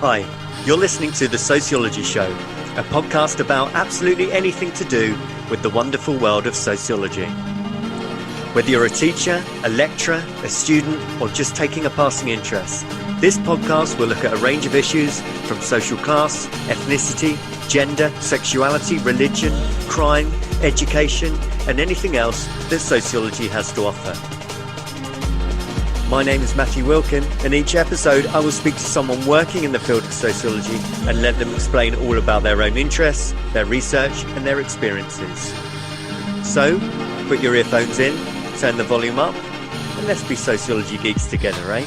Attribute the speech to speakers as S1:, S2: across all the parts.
S1: Hi, you're listening to The Sociology Show, a podcast about absolutely anything to do with the wonderful world of sociology. Whether you're a teacher, a lecturer, a student, or just taking a passing interest, this podcast will look at a range of issues from social class, ethnicity, gender, sexuality, religion, crime, education, and anything else that sociology has to offer. My name is Matthew Wilkin, and each episode I will speak to someone working in the field of sociology and let them explain all about their own interests, their research, and their experiences. So, put your earphones in, turn the volume up, and let's be sociology geeks together, eh?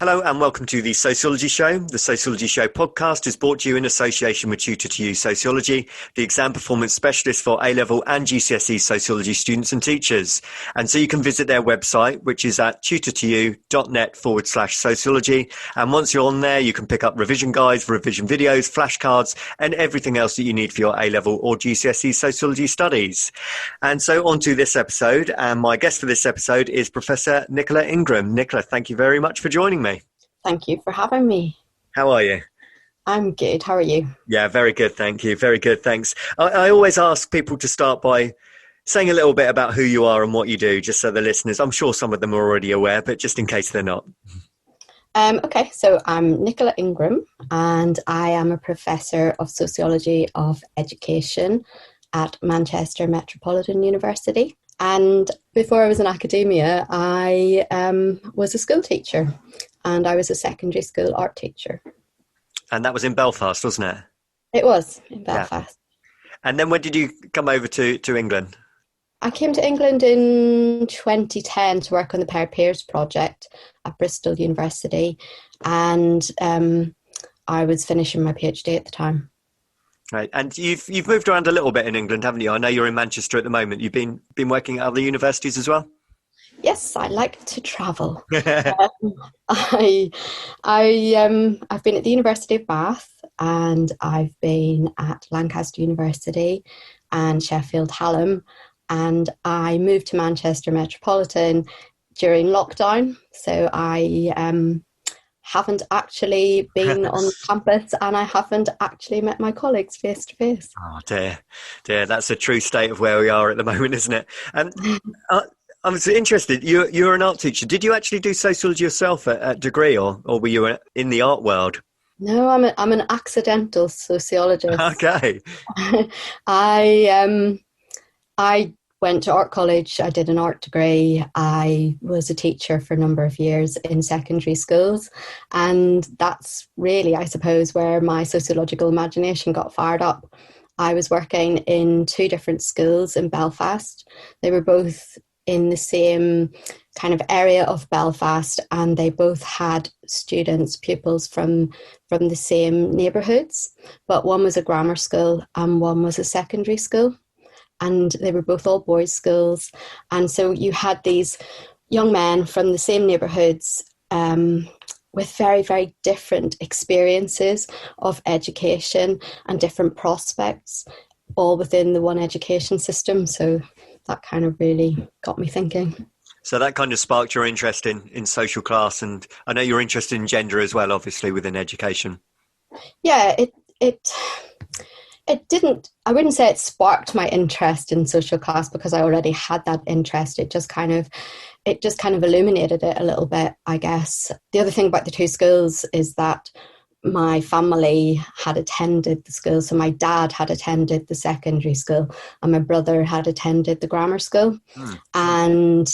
S1: Hello and welcome to The Sociology Show. The Sociology Show podcast is brought to you in association with Tutor2U Sociology, the exam performance specialist for A-level and GCSE sociology students and teachers. And so you can visit their website, which is at tutor2u.net/sociology. And once you're on there, you can pick up revision guides, revision videos, flashcards, and everything else that you need for your A-level or GCSE sociology studies. And so on to this episode. And my guest for this episode is Professor Nicola Ingram. Nicola, thank you very much for joining me.
S2: Thank you for having me.
S1: How are you?
S2: I'm good. How are you?
S1: Yeah, very good. Thank you. Very good. Thanks. I always ask people to start by saying a little bit about who you are and what you do, just so the listeners, I'm sure some of them are already aware, but just in case they're not.
S2: Okay, so I'm Nicola Ingram and I am a professor of sociology of education at Manchester Metropolitan University. And before I was in academia, I was a school teacher and I was a secondary school art teacher.
S1: And that was in Belfast, wasn't it?
S2: It was in Belfast.
S1: Yeah. And then when did you come over to England?
S2: I came to England in 2010 to work on the Pair Peers project at Bristol University. And I was finishing my PhD at the time.
S1: Right, and you've moved around a little bit in England, haven't you? I know you're in Manchester at the moment. You've been working at other universities as well?
S2: Yes, I like to travel. I've been at the University of Bath and I've been at Lancaster University and Sheffield Hallam, and I moved to Manchester Metropolitan during lockdown. So I haven't actually been on campus and I haven't actually met my colleagues face to face.
S1: Oh dear, that's a true state of where we are at the moment, isn't it? And I was interested, you're an art teacher. Did you actually do sociology yourself at degree or were you in the art world?
S2: No, I'm an accidental sociologist.
S1: Okay.
S2: I went to art college. I did an art degree. I was a teacher for a number of years in secondary schools. And that's really, I suppose, where my sociological imagination got fired up. I was working in two different schools in Belfast. They were both in the same kind of area of Belfast, and they both had pupils from the same neighbourhoods. But one was a grammar school and one was a secondary school. And they were both all boys' schools. And so you had these young men from the same neighbourhoods with very, very different experiences of education and different prospects, all within the one education system. So that kind of really got me thinking.
S1: So that kind of sparked your interest in social class. And I know you're interested in gender as well, obviously, within education.
S2: Yeah, it didn't, I wouldn't say it sparked my interest in social class because I already had that interest. It just kind of illuminated it a little bit, I guess. The other thing about the two schools is that my family had attended the school. So my dad had attended the secondary school and my brother had attended the grammar school. And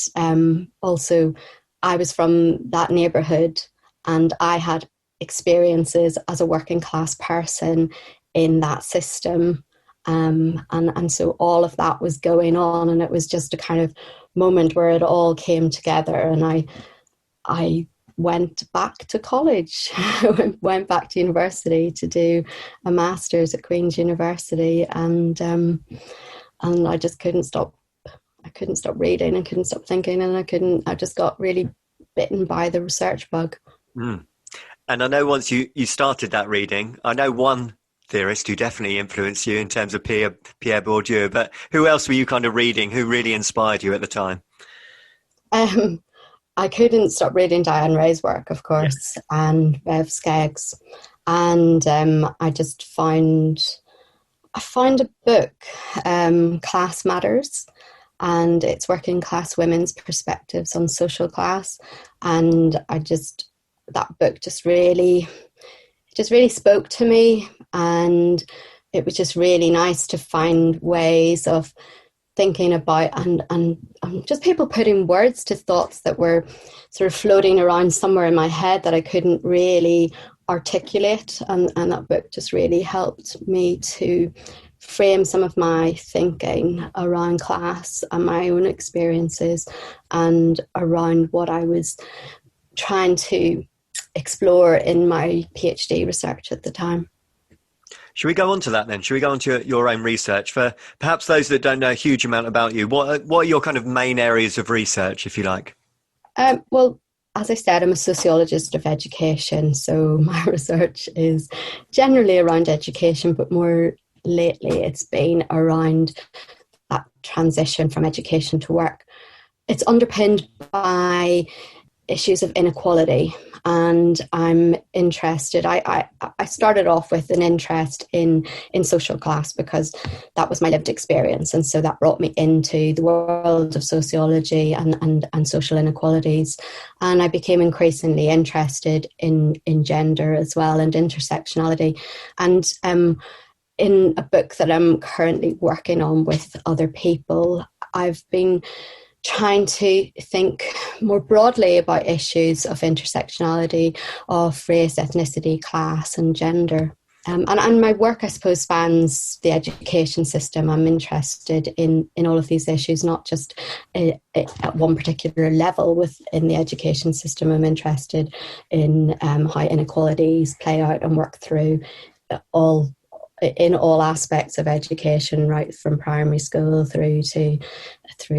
S2: also I was from that neighbourhood and I had experiences as a working class person in that system. And so all of that was going on and it was just a kind of moment where it all came together. And I went back to college, went back to university to do a master's at Queen's University, and I just couldn't stop. I couldn't stop reading and couldn't stop thinking, and I just got really bitten by the research bug.
S1: And I know once you started that reading, I know one theorist who definitely influenced you in terms of Pierre Bourdieu, but who else were you kind of reading? Who really inspired you at the time?
S2: I couldn't stop reading Diane Ray's work, of
S1: Yeah.
S2: course, and Bev Skeggs. And I found a book, Class Matters, and it's working class women's perspectives on social class. And that book just really spoke to me. And it was just really nice to find ways of thinking about and just people putting words to thoughts that were sort of floating around somewhere in my head that I couldn't really articulate. And that book just really helped me to frame some of my thinking around class and my own experiences and around what I was trying to explore in my PhD research at the time.
S1: Should we go on to that then? Should we go on to your own research? For perhaps those that don't know a huge amount about you, what are your kind of main areas of research, if you like?
S2: Well, as I said, I'm a sociologist of education, so my research is generally around education, but more lately it's been around that transition from education to work. It's underpinned by issues of inequality, and I'm interested. I started off with an interest in social class because that was my lived experience, and so that brought me into the world of sociology and social inequalities. And I became increasingly interested in gender as well, and intersectionality. And in a book that I'm currently working on with other people, I've been trying to think more broadly about issues of intersectionality, of race, ethnicity, class, and gender. And my work, I suppose, spans the education system. I'm interested in all of these issues, not just at one particular level within the education system. I'm interested in how inequalities play out and work through in all aspects of education, right from primary school through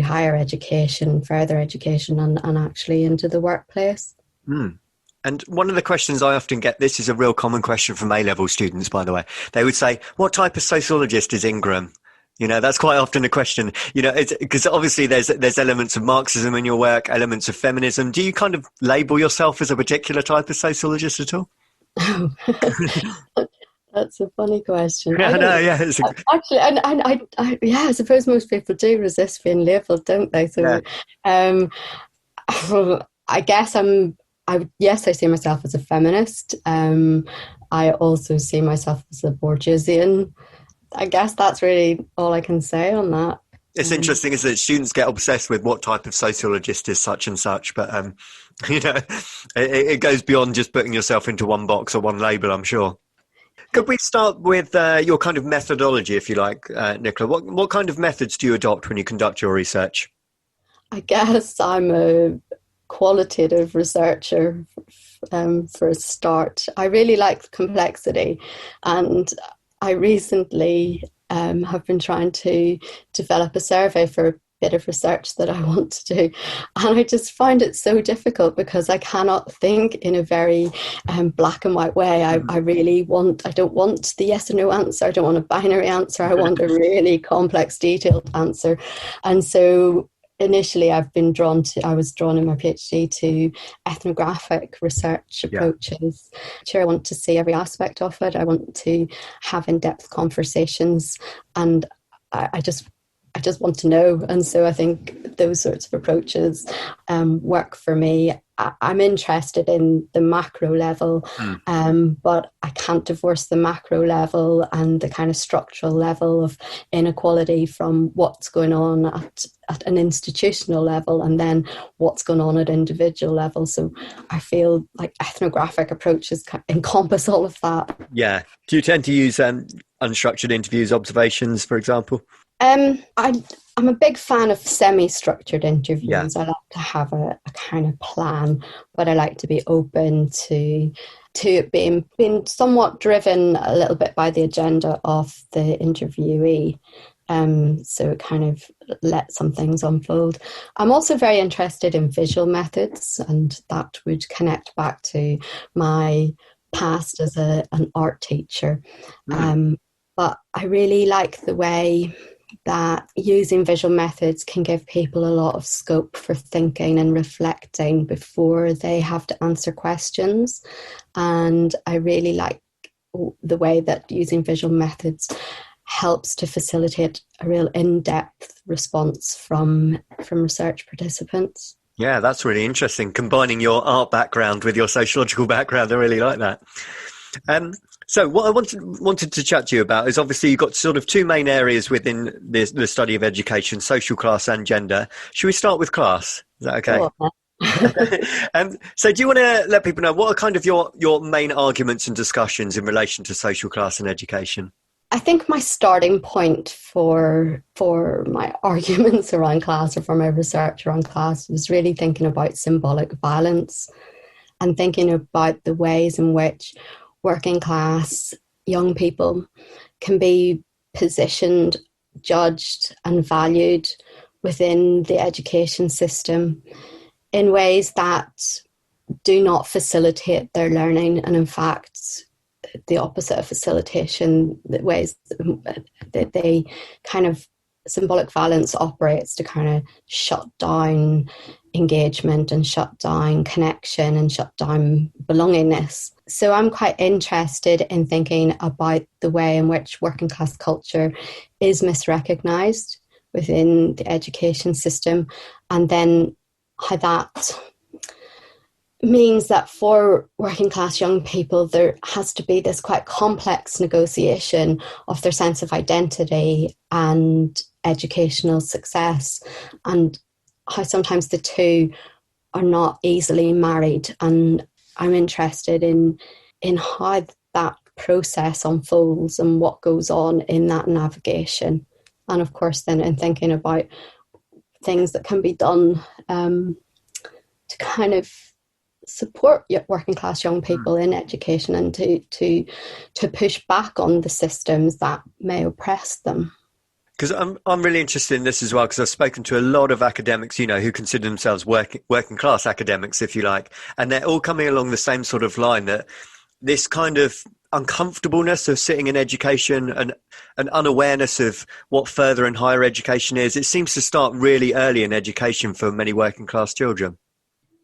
S2: higher education, further education, and actually into the workplace.
S1: And one of the questions I often get, this is a real common question from A-level students, by the way. They would say, what type of sociologist is Ingram? You know, that's quite often a question, you know, because obviously there's elements of Marxism in your work, elements of feminism. Do you kind of label yourself as a particular type of sociologist at all?
S2: That's a funny question.
S1: Yeah, I know, yeah.
S2: Actually, I suppose most people do resist being labelled, don't they? So, yeah. I guess I see myself as a feminist. I also see myself as a Borgesian. I guess that's really all I can say on that.
S1: It's interesting, isn't it? Students get obsessed with what type of sociologist is such and such, but you know, it goes beyond just putting yourself into one box or one label, I'm sure. Could we start with your kind of methodology, if you like, Nicola? What kind of methods do you adopt when you conduct your research?
S2: I guess I'm a qualitative researcher for a start. I really like complexity, and I recently have been trying to develop a survey for a bit of research that I want to do, and I just find it so difficult because I cannot think in a very black and white way. I don't want the yes or no answer. I don't want a binary answer. I want a really complex, detailed answer. And so initially I was drawn in my PhD to ethnographic research approaches. Sure, I want to see every aspect of it. I want to have in-depth conversations, and I just want to know. And so I think those sorts of approaches work for me. I'm interested in the macro level, but I can't divorce the macro level and the kind of structural level of inequality from what's going on at an institutional level and then what's going on at individual level. So I feel like ethnographic approaches encompass all of that.
S1: Yeah. Do you tend to use unstructured interviews, observations, for example?
S2: I'm a big fan of semi-structured interviews.
S1: Yeah.
S2: I like to have a kind of plan, but I like to be open to it being somewhat driven a little bit by the agenda of the interviewee. So it kind of let some things unfold. I'm also very interested in visual methods, and that would connect back to my past as an art teacher. But I really like the way that using visual methods can give people a lot of scope for thinking and reflecting before they have to answer questions. And I really like the way that using visual methods helps to facilitate a real in-depth response from research participants.
S1: Yeah, that's really interesting. Combining your art background with your sociological background, I really like that. So what I wanted to chat to you about is, obviously you've got sort of two main areas within the study of education: social class and gender. Should we start with class? Is that okay?
S2: Oh.
S1: So do you want to let people know what are kind of your main arguments and discussions in relation to social class and education?
S2: I think my starting point for my arguments around class, or for my research around class, was really thinking about symbolic violence and thinking about the ways in which working class young people can be positioned, judged and valued within the education system in ways that do not facilitate their learning, and in fact the opposite of facilitation, the ways that they kind of symbolic violence operates to kind of shut down engagement and shut down connection and shut down belongingness. So I'm quite interested in thinking about the way in which working class culture is misrecognised within the education system, and then how that means that for working class young people there has to be this quite complex negotiation of their sense of identity and educational success, and how sometimes the two are not easily married. And I'm interested in how that process unfolds and what goes on in that navigation, and of course then in thinking about things that can be done to kind of support working class young people in education, and to push back on the systems that may oppress them.
S1: Because I'm really interested in this as well, because I've spoken to a lot of academics, who consider themselves working class academics, if you like, and they're all coming along the same sort of line, that this kind of uncomfortableness of sitting in education and an unawareness of what further and higher education is, it seems to start really early in education for many working class children.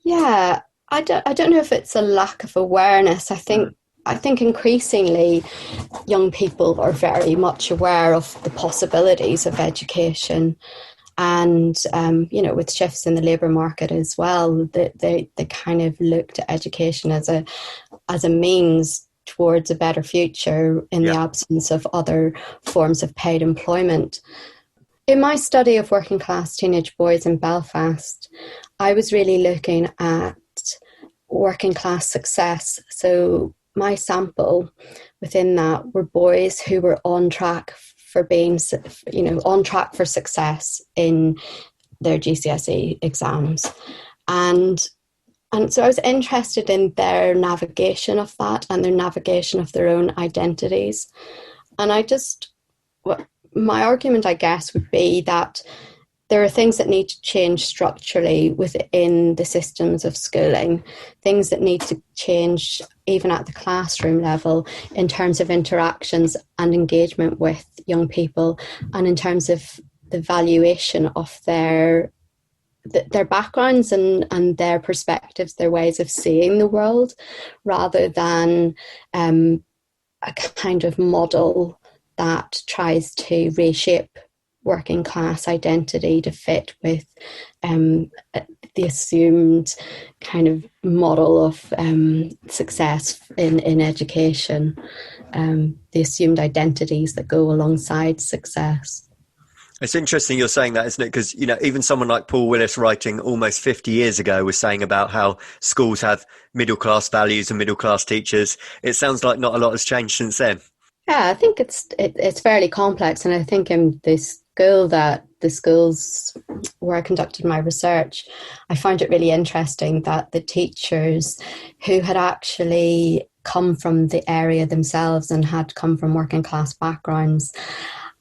S2: Yeah, I don't know if it's a lack of awareness. I think increasingly young people are very much aware of the possibilities of education, and with shifts in the labour market as well, they kind of look to education as a means towards a better future in the absence of other forms of paid employment. In my study of working class teenage boys in Belfast, I was really looking at working class success. So my sample within that were boys who were on track for being, on track for success in their GCSE exams. And so I was interested in their navigation of that and their navigation of their own identities. And my argument, I guess, would be that there are things that need to change structurally within the systems of schooling, things that need to change even at the classroom level in terms of interactions and engagement with young people, and in terms of the valuation of their backgrounds and their perspectives, their ways of seeing the world, rather than a kind of model that tries to reshape working class identity to fit with the assumed kind of model of success in education, the assumed identities that go alongside success.
S1: It's interesting you're saying that, isn't it? Because, even someone like Paul Willis, writing almost 50 years ago, was saying about how schools have middle-class values and middle-class teachers. It sounds like not a lot has changed since then.
S2: Yeah, I think it's fairly complex. And I think in the schools where I conducted my research, I found it really interesting that the teachers who had actually come from the area themselves and had come from working class backgrounds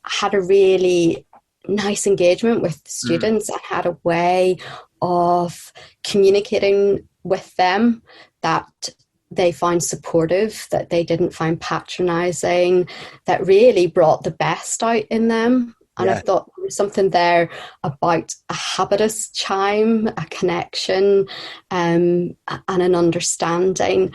S2: had a really nice engagement with the students and had a way of communicating with them that they found supportive, that they didn't find patronising, that really brought the best out in them. And I
S1: Yeah.
S2: thought there was something there about a habitus chime, a connection, and an understanding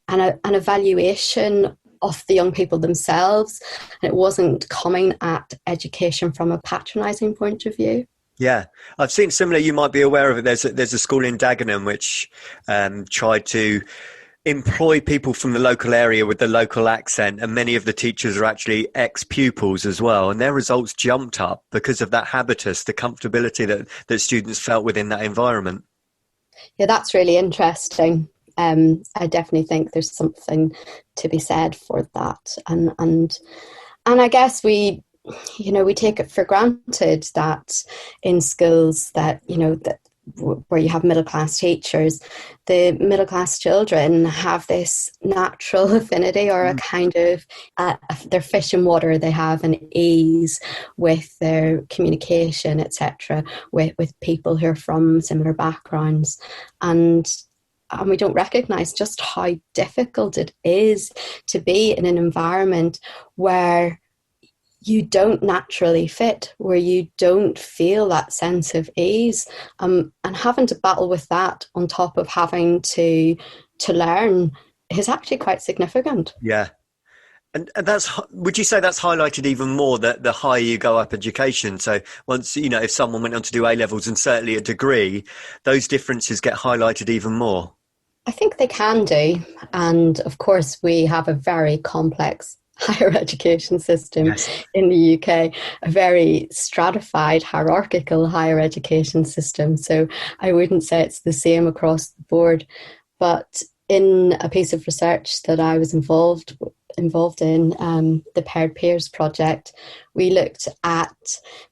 S2: and an evaluation of the young people themselves. And it wasn't coming at education from a patronising point of view.
S1: Yeah, I've seen similar. You might be aware of it. There's a school in Dagenham which tried to employ people from the local area with the local accent, and many of the teachers are actually ex-pupils as well, and their results jumped up because of that habitus, the comfortability that students felt within that environment.
S2: Yeah, that's really interesting. I definitely think there's something to be said for that, and I guess we take it for granted that in schools that that where you have middle class teachers, the middle class children have this natural affinity or a kind of their fish in water. They have an ease with their communication, etc., with people who are from similar backgrounds, and we don't recognise just how difficult it is to be in an environment where you don't naturally fit, where you don't feel that sense of ease, and having to battle with that on top of having to learn is actually quite significant.
S1: Yeah. And would you say that's highlighted even more that the higher you go up education? So once, if someone went on to do A levels and certainly a degree, those differences get highlighted even more.
S2: I think they can do. And of course, we have a very complex higher education system in the UK, a very stratified, hierarchical higher education system. So I wouldn't say it's the same across the board. But in a piece of research that I was involved in, the Paired Peers project, we looked at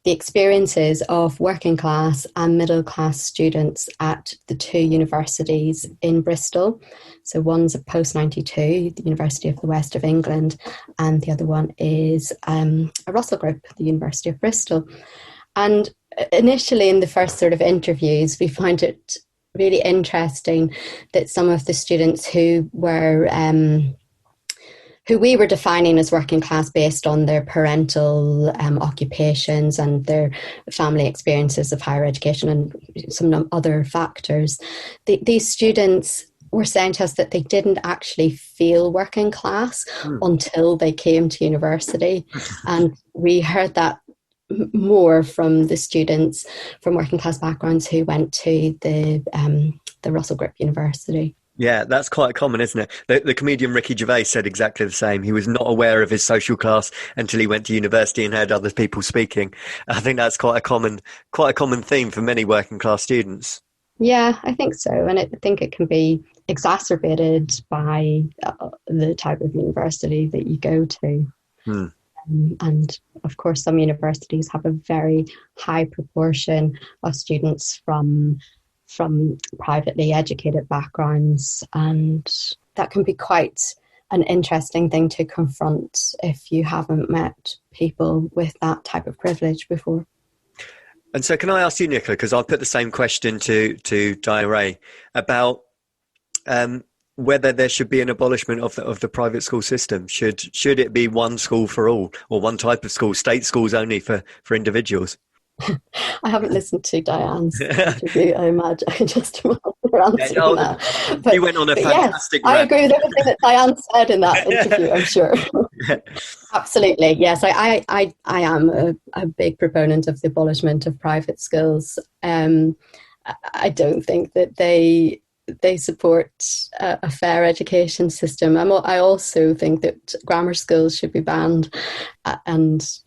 S2: the experiences of working class and middle class students at the two universities in Bristol. So one's a post-92, the University of the West of England, and the other one is a Russell Group, the University of Bristol. And initially in the first sort of interviews, we found it really interesting that some of the students who we were defining as working class based on their parental occupations and their family experiences of higher education and some other factors, these students were saying to us that they didn't actually feel working class until they came to university. And we heard that more from the students from working class backgrounds who went to the Russell Group University.
S1: Yeah, that's quite common, isn't it? The comedian Ricky Gervais said exactly the same. He was not aware of his social class until he went to university and heard other people speaking. I think that's quite a common theme for many working class students.
S2: Yeah, I think so. And I think it can be exacerbated by the type of university that you go to. And of course, some universities have a very high proportion of students from privately educated backgrounds, and that can be quite an interesting thing to confront if you haven't met people with that type of privilege before.
S1: And so can I ask you, Nicola, because I'll put the same question to Diana Ray about whether there should be an abolishment of the private school system. Should it be one school for all, or one type of school, state schools only for individuals?
S2: I haven't listened to Diane's interview. I imagine I just answering that.
S1: But, you went on a fantastic.
S2: Yes, I agree with everything that Diane said in that interview. I'm sure. Absolutely, yes. I am a big proponent of the abolishment of private schools. I don't think that they support a fair education system. I also think that grammar schools should be banned. I just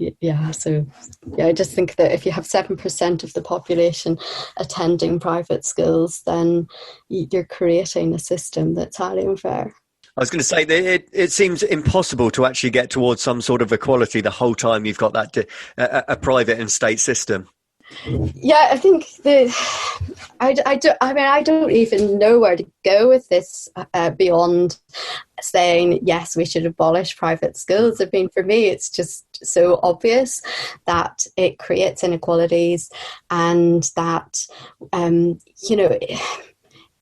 S2: think that if you have 7% of the population attending private schools, then you're creating a system that's highly unfair.
S1: I was going to say that it seems impossible to actually get towards some sort of equality the whole time you've got that a private and state system.
S2: Yeah, I think I don't even know where to go with this beyond saying, yes, we should abolish private schools. I mean, for me, it's just so obvious that it creates inequalities and that,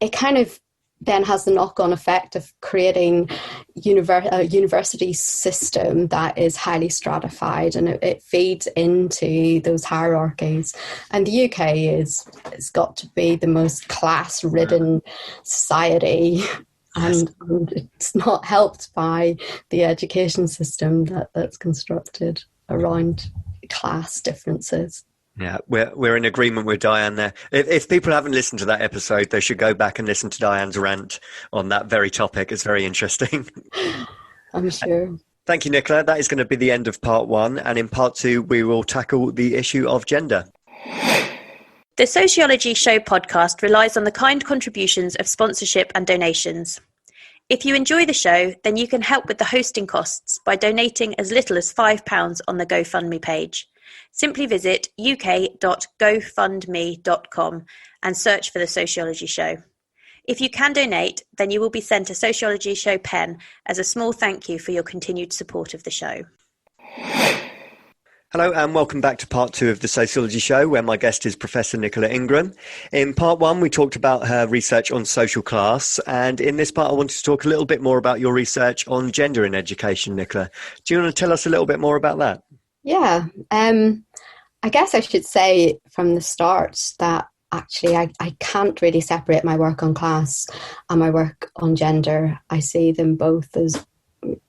S2: it kind of then has the knock-on effect of creating a university system that is highly stratified, and it feeds into those hierarchies. And the UK it's got to be the most class-ridden society. And it's not helped by the education system that's constructed around class differences.
S1: Yeah, we're in agreement with Diane there. If people haven't listened to that episode, they should go back and listen to Diane's rant on that very topic. It's very interesting.
S2: I'm sure.
S1: Thank you, Nicola. That is going to be the end of part 1. And in part 2, we will tackle the issue of gender.
S3: The Sociology Show podcast relies on the kind contributions of sponsorship and donations. If you enjoy the show, then you can help with the hosting costs by donating as little as £5 on the GoFundMe page. Simply visit uk.gofundme.com and search for The Sociology Show. If you can donate, then you will be sent a Sociology Show pen as a small thank you for your continued support of the show.
S1: Hello and welcome back to part 2 of The Sociology Show, where my guest is Professor Nicola Ingram. In part 1, we talked about her research on social class, and in this part I wanted to talk a little bit more about your research on gender in education, Nicola. Do you want to tell us a little bit more about that?
S2: Yeah, I guess I should say from the start that actually I can't really separate my work on class and my work on gender. I see them both as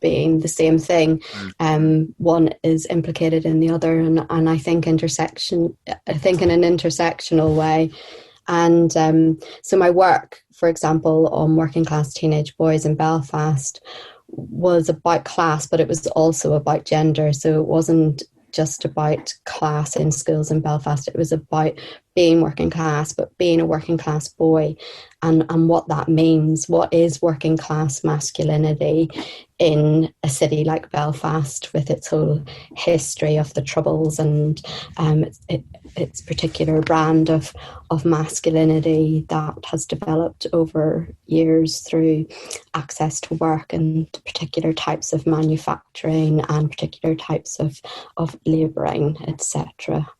S2: being the same thing. One is implicated in the other, and I think in an intersectional way. And so my work, for example, on working class teenage boys in Belfast was about class, but it was also about gender. So it wasn't just about class in schools in Belfast. It was about being working class, but being a working class boy, and what that means. What is working class masculinity in a city like Belfast, with its whole history of the Troubles and its particular brand of masculinity that has developed over years through access to work and particular types of manufacturing and particular types of labouring, etc.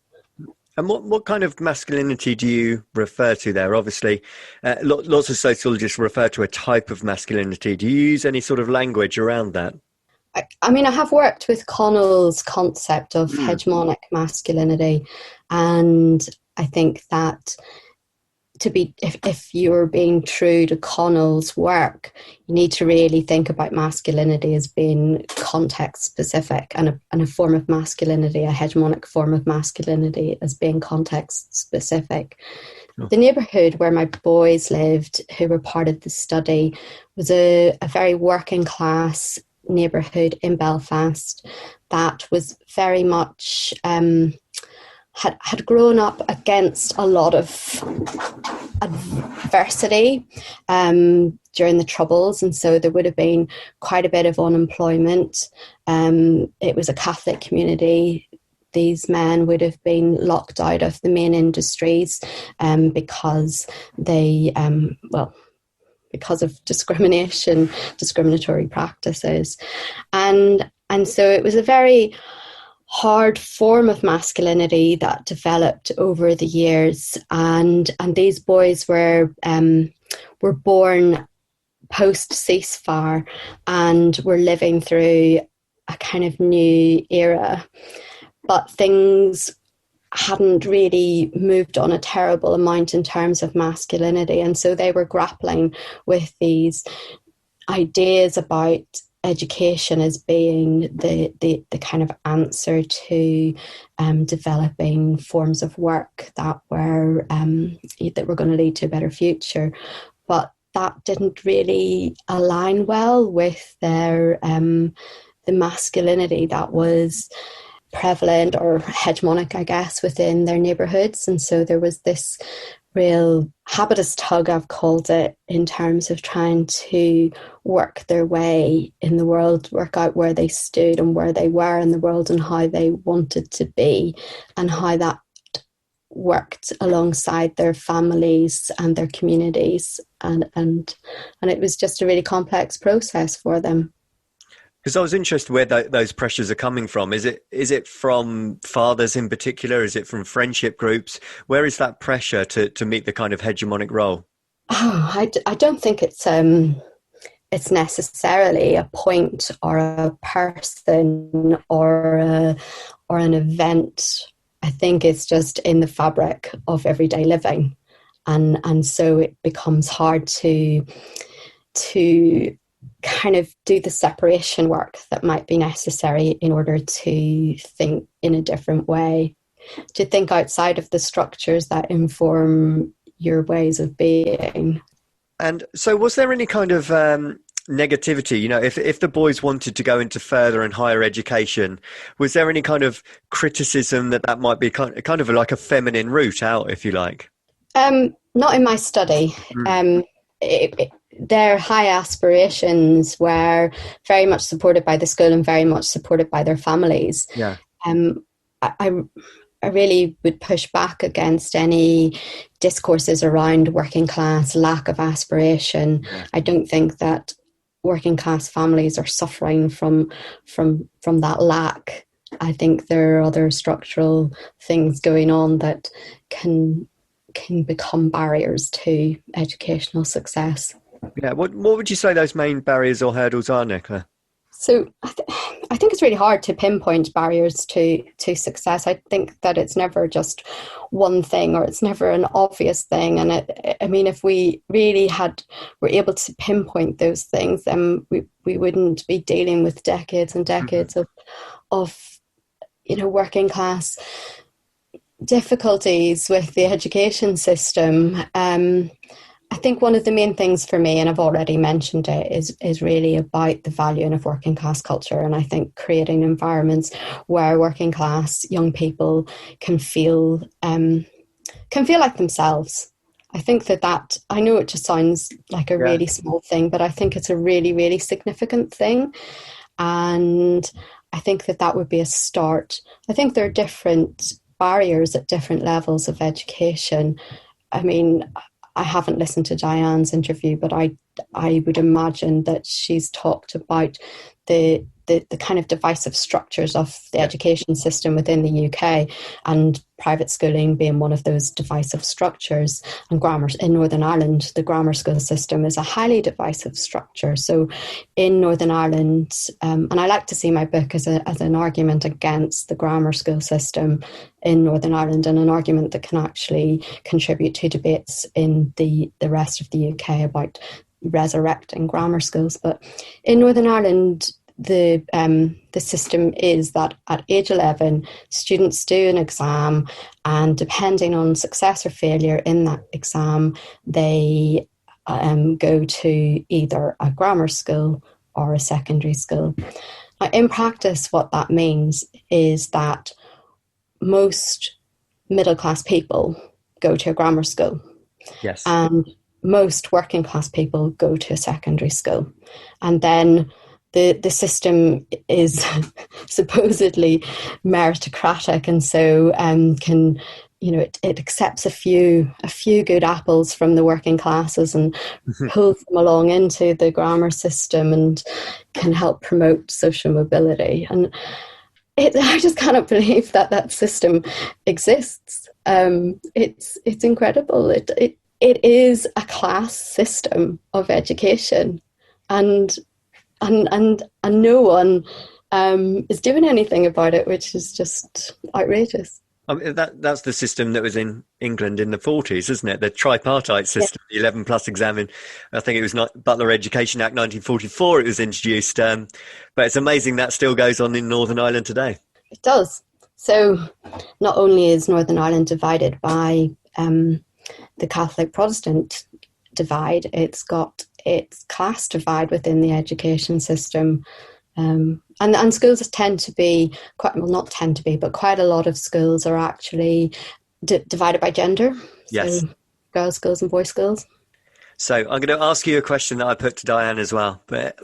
S1: And what kind of masculinity do you refer to there? Obviously, lots of sociologists refer to a type of masculinity. Do you use any sort of language around that?
S2: I mean, I have worked with Connell's concept of hegemonic masculinity, and I think that if you're being true to Connell's work, you need to really think about masculinity as being context specific, and a form of masculinity, a hegemonic form of masculinity, as being context specific. Oh. The neighbourhood where my boys lived, who were part of the study, was a very working class neighbourhood in Belfast that was very much had grown up against a lot of adversity during the Troubles, and so there would have been quite a bit of unemployment. It was a Catholic community. These men would have been locked out of the main industries because they, because of discriminatory practices. And so it was a very hard form of masculinity that developed over the years, and these boys were born post ceasefire and were living through a kind of new era, but things hadn't really moved on a terrible amount in terms of masculinity, and so they were grappling with these ideas about education as being the kind of answer to developing forms of work that were going to lead to a better future, but that didn't really align well with their the masculinity that was prevalent or hegemonic, I guess, within their neighbourhoods. And so there was this real habitus tug, I've called it, in terms of trying to work their way in the world, work out where they stood and where they were in the world and how they wanted to be, and how that worked alongside their families and their communities. And it was just a really complex process for them.
S1: Because I was interested where those pressures are coming from. Is it from fathers in particular? Is it from friendship groups? Where is that pressure to meet the kind of hegemonic role?
S2: I don't think it's necessarily a point or a person or an event. I think it's just in the fabric of everyday living, and so it becomes hard to kind of do the separation work that might be necessary in order to think in a different way, to think outside of the structures that inform your ways of being.
S1: And so was there any kind of negativity, if the boys wanted to go into further and higher education, was there any kind of criticism that might be kind of like a feminine route out, if you like?
S2: Not in my study. Their high aspirations were very much supported by the school and very much supported by their families.
S1: Yeah.
S2: I really would push back against any discourses around working class, lack of aspiration.
S1: Yeah.
S2: I don't think that working class families are suffering from that lack. I think there are other structural things going on that can become barriers to educational success.
S1: Yeah. What would you say those main barriers or hurdles are, Nicola?
S2: So I think it's really hard to pinpoint barriers to success. I think that it's never just one thing, or it's never an obvious thing. And if we really were able to pinpoint those things, then we wouldn't be dealing with decades and decades of working class difficulties with the education system. I think one of the main things for me, and I've already mentioned it, is really about the valuing of working class culture. And I think creating environments where working class young people can feel like themselves. I think that I know it just sounds like a really small thing, but I think it's a really, really significant thing. And I think that would be a start. I think there are different barriers at different levels of education. I mean, I haven't listened to Diane's interview, but I would imagine that she's talked about the kind of divisive structures of the education system within the UK, and private schooling being one of those divisive structures. And grammar in Northern Ireland, the grammar school system is a highly divisive structure. So in Northern Ireland, and I like to see my book as an argument against the grammar school system in Northern Ireland, and an argument that can actually contribute to debates in the rest of the UK about resurrecting grammar schools. But in Northern Ireland, the system is that at age 11, students do an exam, and depending on success or failure in that exam, they go to either a grammar school or a secondary school. Now, in practice, what that means is that most middle-class people go to a grammar school.
S1: Yes.
S2: And most working class people go to a secondary school. And then the system is supposedly meritocratic, and so it accepts a few good apples from the working classes and pulls them along into the grammar system and can help promote social mobility. And I just cannot believe that system exists. It's incredible. It is a class system of education, and no one is doing anything about it, which is just outrageous.
S1: That's the system that was in England in the 40s, isn't it? The tripartite system, the 11 plus exam. I think it was Butler Education Act 1944. It was introduced, but it's amazing that still goes on in Northern Ireland today.
S2: It does. So not only is Northern Ireland divided by the Catholic Protestant divide, it's got its class divide within the education system. And schools tend to be quite a lot of schools are actually divided by gender.
S1: Yes.
S2: So girls' schools and boys' schools.
S1: So I'm going to ask you a question that I put to Diane as well. But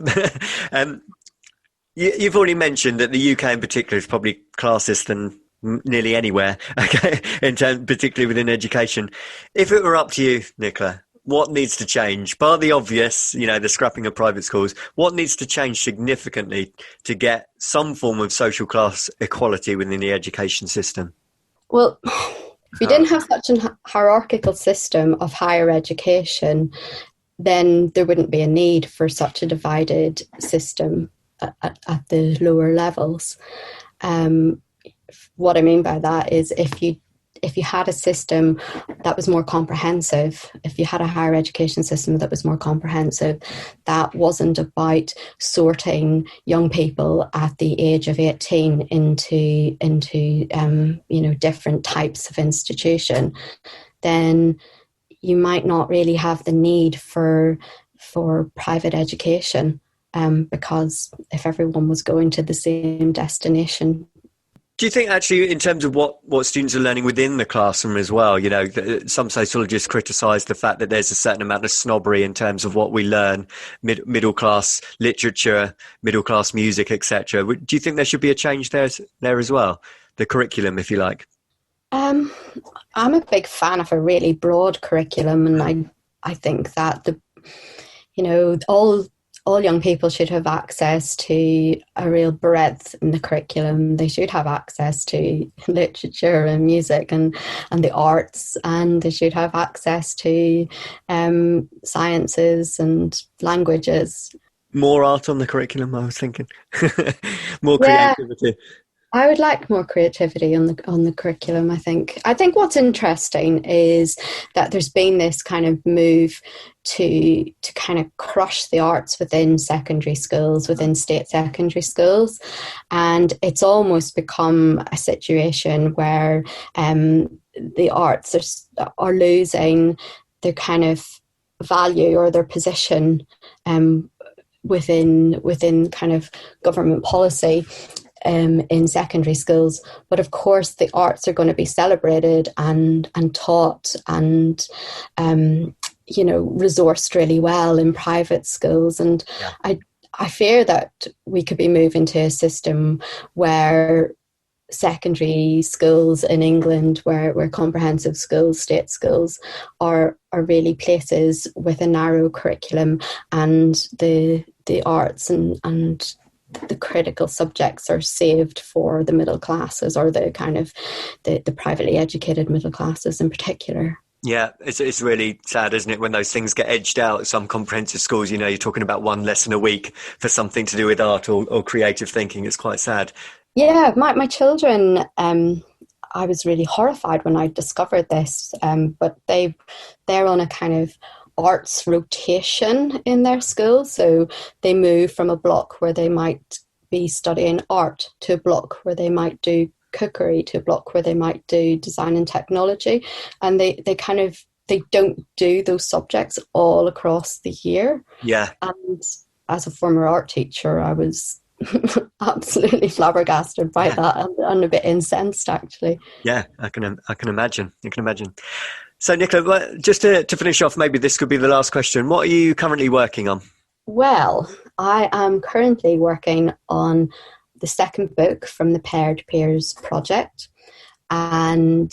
S1: you've already mentioned that the UK in particular is probably classist than nearly anywhere, okay, particularly within education. If it were up to you, Nicola, what needs to change? Bar the obvious, the scrapping of private schools, what needs to change significantly to get some form of social class equality within the education system?
S2: Well, If you didn't have such a hierarchical system of higher education, then there wouldn't be a need for such a divided system at the lower levels. What I mean by that is if you had a system that was more comprehensive, if you had a higher education system that was more comprehensive, that wasn't about sorting young people at the age of 18 into different types of institution, then you might not really have the need for private education, because if everyone was going to the same destination.
S1: Do you think actually in terms of what students are learning within the classroom as well, some sociologists criticise the fact that there's a certain amount of snobbery in terms of what we learn, middle class literature, middle class music, etc. Do you think there should be a change there as well? The curriculum, if you like.
S2: I'm a big fan of a really broad curriculum, and I think that all young people should have access to a real breadth in the curriculum. They should have access to literature and music and the arts, and they should have access to sciences and languages.
S1: More art on the curriculum, I was thinking. More creativity.
S2: Yeah. I would like more creativity on the curriculum, I think. I think what's interesting is that there's been this kind of move to kind of crush the arts within secondary schools, within state secondary schools. And it's almost become a situation where the arts are losing their kind of value or their position within kind of government policy. In secondary schools, but of course the arts are going to be celebrated and taught and resourced really well in private schools, and yeah. I fear that we could be moving to a system where secondary schools in England, where comprehensive schools, state schools, are really places with a narrow curriculum, and the arts and the critical subjects are saved for the middle classes, or the kind of the privately educated middle classes in particular.
S1: Yeah, it's really sad, isn't it, when those things get edged out at some comprehensive schools. You're talking about one lesson a week for something to do with art or creative thinking. It's quite sad. Yeah,
S2: my children, I was really horrified when I discovered this, but they're on a kind of arts rotation in their school. So they move from a block where they might be studying art to a block where they might do cookery to a block where they might do design and technology. And they don't do those subjects all across the year.
S1: Yeah.
S2: And as a former art teacher, I was absolutely flabbergasted by that and a bit incensed, actually.
S1: Yeah, I can imagine. So, Nicola, just to finish off, maybe this could be the last question. What are you currently working on?
S2: Well, I am currently working on the second book from the Paired Peers project. And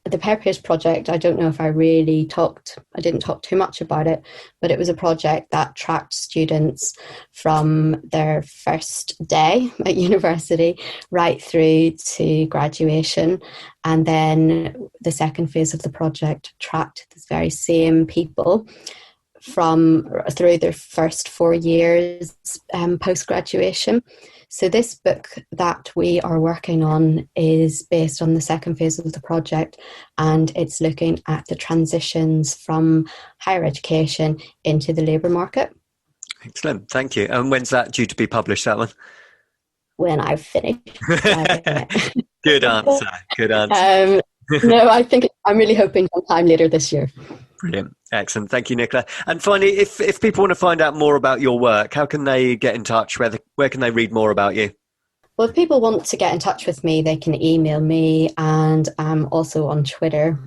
S2: the Paired Peers project, I don't know if I didn't talk too much about it, but it was a project that tracked students from their first day at university right through to graduation. And then the second phase of the project tracked these very same people through their first 4 years post-graduation. So this book that we are working on is based on the second phase of the project, and it's looking at the transitions from higher education into the labour market.
S1: Excellent, thank you. And when's that due to be published, that one?
S2: When I've finished.
S1: Good answer.
S2: No, I think I'm really hoping sometime later this year.
S1: Brilliant. Excellent. Thank you, Nicola. And finally, if people want to find out more about your work, how can they get in touch? Where can they read more about you?
S2: Well, if people want to get in touch with me, they can email me, and I'm also on Twitter.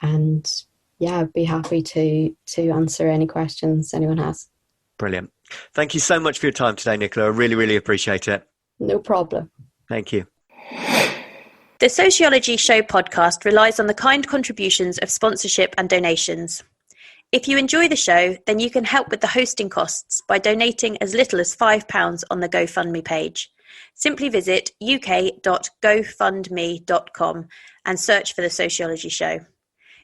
S2: And yeah, I'd be happy to answer any questions anyone has.
S1: Brilliant. Thank you so much for your time today, Nicola. I really, really appreciate it.
S2: No problem.
S1: Thank you.
S3: The Sociology Show podcast relies on the kind contributions of sponsorship and donations. If you enjoy the show, then you can help with the hosting costs by donating as little as £5 on the GoFundMe page. Simply visit uk.gofundme.com and search for The Sociology Show.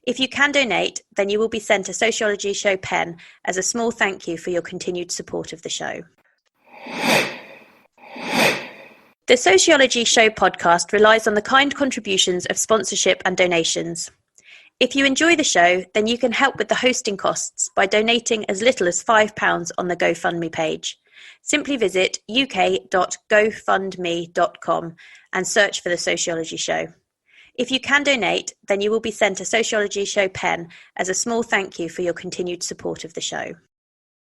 S3: If you can donate, then you will be sent a Sociology Show pen as a small thank you for your continued support of the show. The Sociology Show podcast relies on the kind contributions of sponsorship and donations. If you enjoy the show, then you can help with the hosting costs by donating as little as £5 on the GoFundMe page. Simply visit uk.gofundme.com and search for The Sociology Show. If you can donate, then you will be sent a Sociology Show pen as a small thank you for your continued support of the show.